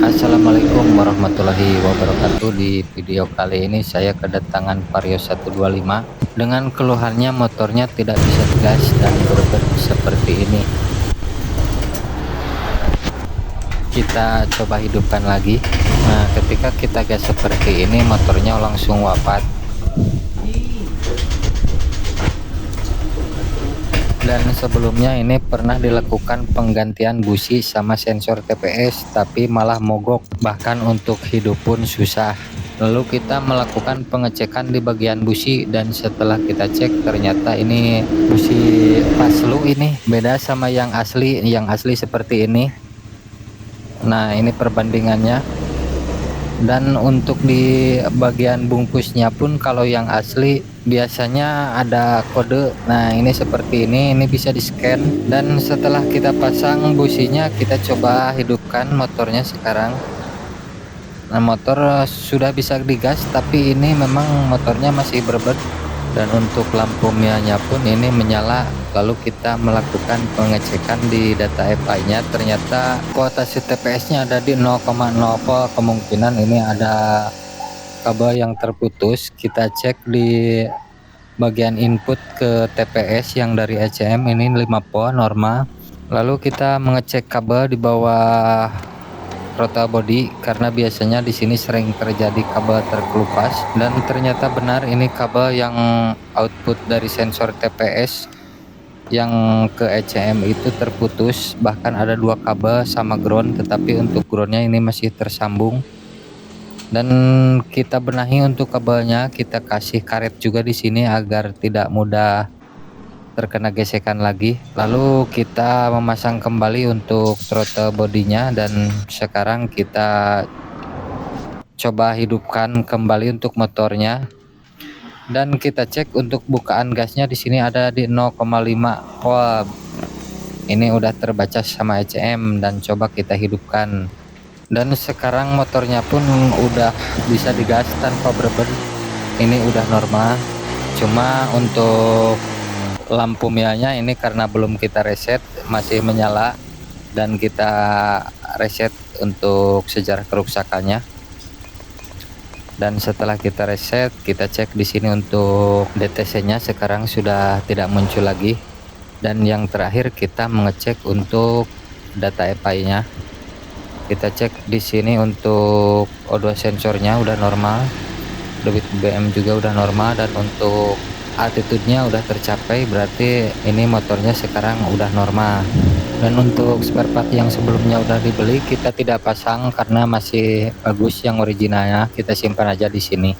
Assalamualaikum warahmatullahi wabarakatuh. Di video kali ini saya kedatangan Vario 125 dengan keluhannya motornya tidak bisa gas dan berbet seperti ini. Kita coba hidupkan lagi. Nah, ketika kita gas seperti ini motornya langsung wafat. Dan sebelumnya ini pernah dilakukan penggantian busi sama sensor TPS tapi malah mogok, bahkan untuk hidup pun susah. Lalu kita melakukan pengecekan di bagian busi dan setelah kita cek ternyata ini busi paslu ini beda sama yang asli seperti ini. Nah, ini perbandingannya. Dan untuk di bagian bungkusnya pun kalau yang asli biasanya ada kode. Nah, ini seperti ini bisa di scan. Dan setelah kita pasang businya kita coba hidupkan motornya sekarang. Nah, motor sudah bisa digas tapi ini memang motornya masih berbet. Dan untuk lampu mianya pun ini menyala. Lalu kita melakukan pengecekan di data EPI nya, ternyata kuotasi TPS nya ada di 0,0 volt. Kemungkinan ini ada kabel yang terputus. Kita cek di bagian input ke TPS yang dari ECM ini 5 volt normal. Lalu kita mengecek kabel di bawah throttle body karena biasanya di sini sering terjadi kabel terkelupas, dan ternyata benar ini kabel yang output dari sensor TPS yang ke ECM itu terputus. Bahkan ada 2 kabel sama ground, tetapi untuk groundnya ini masih tersambung. Dan kita benahi untuk kabelnya, kita kasih karet juga di sini agar tidak mudah terkena gesekan lagi. Lalu kita memasang kembali untuk throttle bodinya dan sekarang kita coba hidupkan kembali untuk motornya. Dan kita cek untuk bukaan gasnya di sini ada di 0,5 volt. Ini udah terbaca sama ECM dan coba kita hidupkan. Dan sekarang motornya pun udah bisa digas tanpa berbet. Ini udah normal. Cuma untuk lampu mianya ini karena belum kita reset masih menyala, dan kita reset untuk sejarah kerusakannya. Dan setelah kita reset kita cek di sini untuk DTC nya sekarang sudah tidak muncul lagi. Dan yang terakhir kita mengecek untuk data EPI nya. Kita cek di sini untuk O2 sensornya udah normal, debit BBM juga udah normal, dan untuk altitude-nya udah tercapai, berarti ini motornya sekarang udah normal. Dan untuk spare part yang sebelumnya udah dibeli kita tidak pasang karena masih bagus, yang originalnya kita simpan aja di sini.